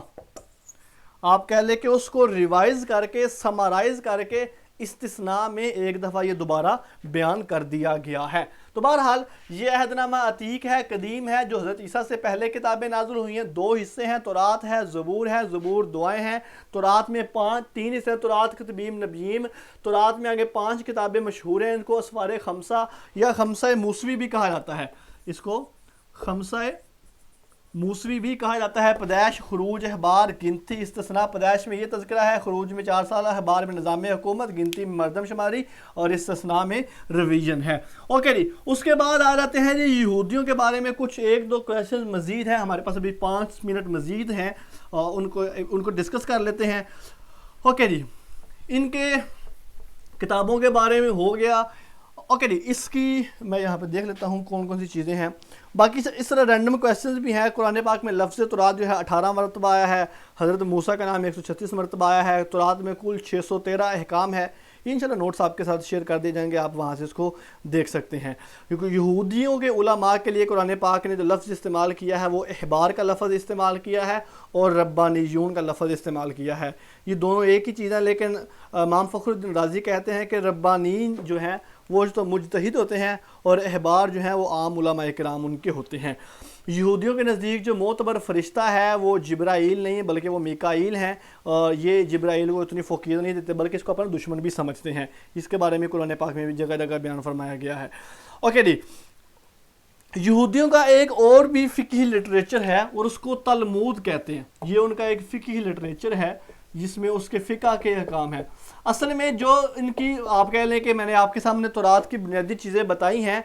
آپ کہہ لیں کہ اس کو ریوائز کر کے, سمرائز کر کے استثناء میں ایک دفعہ یہ دوبارہ بیان کر دیا گیا ہے. تو بہرحال یہ عہد نامہ عتیق ہے, قدیم ہے, جو حضرت عیسیٰ سے پہلے کتابیں نازل ہوئی ہیں. 2 حصے ہیں, تورات ہے, زبور دعائیں ہیں. تورات میں 3 حصے, تورات کتبیم نبیین. تورات میں آگے 5 کتابیں مشہور ہیں, ان کو اسفار خمسہ یا خمسہ موسوی بھی کہا جاتا ہے. اس کو خمسہ موسوی بھی کہا جاتا ہے. پیدائش, خروج, احبار, گنتی, استثناء. پیدائش میں یہ تذکرہ ہے, خروج میں 4 سالہ, احبار میں نظام حکومت, گنتی میں مردم شماری, اور استثناء میں ریویژن ہے. اوکے جی, اس کے بعد آ جاتے ہیں جی یہودیوں کے بارے میں کچھ 1-2 کویشچن مزید ہیں. ہمارے پاس ابھی 5 منٹ مزید ہیں, ان کو ڈسکس کر لیتے ہیں. اوکے جی, ان کے کتابوں کے بارے میں ہو گیا. اوکے جی, اس کی میں یہاں پہ دیکھ لیتا ہوں کون کون سی چیزیں ہیں. باقی اس طرح رینڈم کویسچنز بھی ہیں. قرآن پاک میں لفظ تورات جو ہے 18 مرتبہ آیا ہے. حضرت موسیٰ کا نام 136 مرتبہ آیا ہے. تورات میں کل 613 احکام ہے. انشاءاللہ نوٹس آپ کے ساتھ شیئر کر دیے جائیں گے, آپ وہاں سے اس کو دیکھ سکتے ہیں. کیونکہ یہودیوں کے علماء کے لیے قرآن پاک نے جو لفظ استعمال کیا ہے وہ احبار کا لفظ استعمال کیا ہے, اور ربانیون کا لفظ استعمال کیا ہے. یہ دونوں ایک ہی چیز ہیں، لیکن امام فخر الدین رازی کہتے ہیں کہ ربانین جو ہیں وہ تو مجتہد ہوتے ہیں اور احبار جو ہیں وہ عام علماء کرام ان کے ہوتے ہیں۔ یہودیوں کے نزدیک جو معتبر فرشتہ ہے وہ جبرائیل نہیں بلکہ وہ میکائیل ہیں، اور یہ جبرائیل کو اتنی فوقیت نہیں دیتے بلکہ اس کو اپنا دشمن بھی سمجھتے ہیں۔ اس کے بارے میں قرآن پاک میں بھی جگہ جگہ بیان فرمایا گیا ہے۔ اوکے جی، یہودیوں کا ایک اور بھی فقہی لٹریچر ہے اور اس کو تلمود کہتے ہیں۔ یہ ان کا ایک فقہی لٹریچر ہے جس میں اس کے فقہ کے احکام ہیں۔ اصل میں جو ان کی آپ کہہ لیں کہ میں نے آپ کے سامنے تورات کی بنیادی چیزیں بتائی ہیں،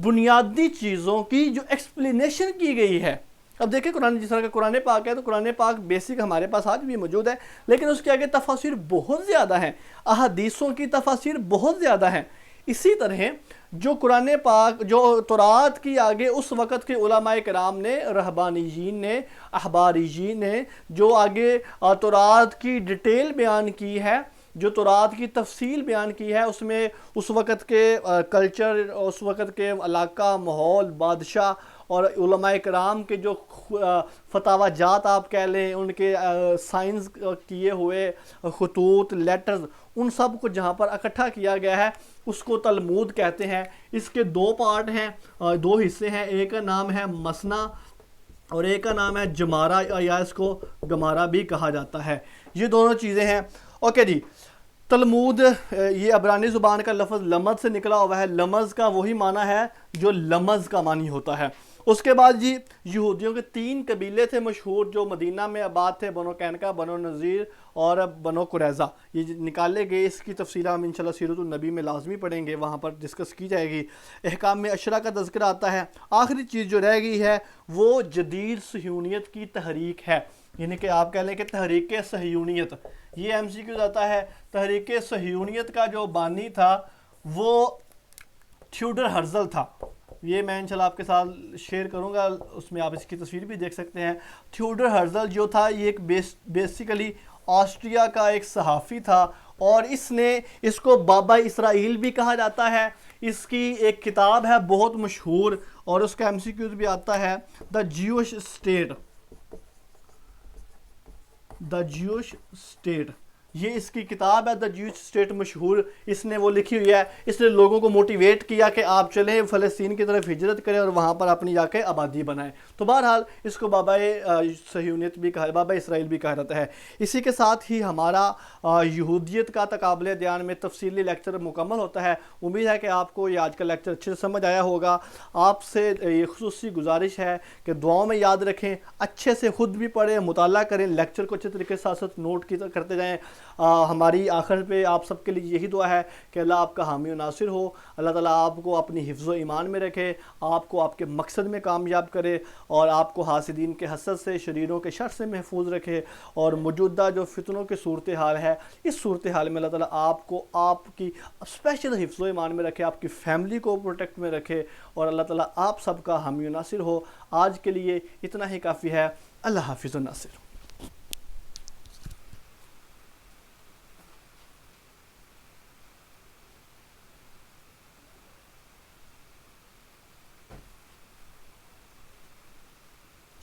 بنیادی چیزوں کی جو ایکسپلینیشن کی گئی ہے۔ اب دیکھیں قرآن، جس طرح کا قرآن پاک ہے تو قرآن پاک بیسک ہمارے پاس آج بھی موجود ہے، لیکن اس کے آگے تفاسیر بہت زیادہ ہیں، احادیثوں کی تفاسیر بہت زیادہ ہیں۔ اسی طرح جو قرآن پاک، جو تورات کی آگے اس وقت کے علماء کرام نے، رہبانیین نے، احباریین نے جو آگے تورات کی ڈیٹیل بیان کی ہے، جو تورات کی تفصیل بیان کی ہے، اس میں اس وقت کے کلچر، اس وقت کے علاقہ، ماحول، بادشاہ اور علماء کرام کے جو فتاوی جات آپ کہہ لیں، ان کے سائنس کیے ہوئے خطوط، لیٹرز، ان سب کو جہاں پر اکٹھا کیا گیا ہے اس کو تلمود کہتے ہیں۔ اس کے دو پارٹ ہیں، دو حصے ہیں، ایک کا نام ہے مسنا اور ایک کا نام ہے جمارہ، یا اس کو گمارہ بھی کہا جاتا ہے۔ یہ دونوں چیزیں ہیں۔ اوکے جی، تلمود یہ عبرانی زبان کا لفظ لمز سے نکلا ہوا ہے۔ لمز کا وہی معنی ہے جو لمز کا معنی ہوتا ہے۔ اس کے بعد جی، یہودیوں کے 3 قبیلے تھے مشہور جو مدینہ میں آباد تھے، بنو قینقاع، بنو نذیر اور بنو قریظہ، یہ نکالے گئے۔ اس کی تفصیلہ ہم انشاءاللہ سیرت النبی میں لازمی پڑھیں گے، وہاں پر ڈسکس کی جائے گی۔ احکام میں عشرہ کا تذکرہ آتا ہے۔ آخری چیز جو رہ گئی ہے وہ جدید صہیونیت کی تحریک ہے، یعنی کہ آپ کہہ لیں کہ تحریک صہیونیت۔ یہ ایم سی کیو آتا ہے۔ تحریک صہیونیت کا جو بانی تھا وہ تھیوڈر ہرزل تھا۔ یہ میں انشاءاللہ آپ کے ساتھ شیئر کروں گا، اس میں آپ اس کی تصویر بھی دیکھ سکتے ہیں۔ تھیوڈر ہرزل جو تھا یہ ایک بیسیکلی آسٹریا کا ایک صحافی تھا، اور اس نے، اس کو بابا اسرائیل بھی کہا جاتا ہے۔ اس کی ایک کتاب ہے بہت مشہور اور اس کا ایم سی کیوز بھی آتا ہے، دا جیوش اسٹیٹ۔ دا جیوش اسٹیٹ، یہ اس کی کتاب ہے دا جیوش اسٹیٹ، مشہور۔ اس نے وہ لکھی ہوئی ہے، اس نے لوگوں کو موٹیویٹ کیا کہ آپ چلیں فلسطین کی طرف ہجرت کریں اور وہاں پر اپنی جا کے آبادی بنائیں۔ تو بہرحال اس کو بابا صہیونیت بھی کہا، بابا اسرائیل بھی کہا جاتا ہے۔ اسی کے ساتھ ہی ہمارا یہودیت کا تقابل دیان میں تفصیلی لیکچر مکمل ہوتا ہے۔ امید ہے کہ آپ کو یہ آج کا لیکچر اچھے سے سمجھ آیا ہوگا۔ آپ سے یہ خصوصی گزارش ہے کہ دعاؤں میں یاد رکھیں، اچھے سے خود بھی پڑھیں، مطالعہ کریں، لیکچر کو اچھے طریقے سے ساتھ ساتھ نوٹ کرتے جائیں۔ ہماری آخر پہ آپ سب کے لیے یہی دعا ہے کہ اللہ آپ کا حامی و ناصر ہو، اللہ تعالیٰ آپ کو اپنی حفظ و ایمان میں رکھے، آپ کو آپ کے مقصد میں کامیاب کرے، اور آپ کو حاسدین کے حسد سے، شریروں کے شر سے محفوظ رکھے، اور موجودہ جو فتنوں کی صورتحال ہے، اس صورتحال میں اللہ تعالیٰ آپ کو آپ کی اسپیشل حفظ و ایمان میں رکھے، آپ کی فیملی کو پروٹیکٹ میں رکھے، اور اللہ تعالیٰ آپ سب کا حامی و ناصر ہو۔ آج کے لیے اتنا ہی کافی ہے۔ اللہ حافظ و ناصر۔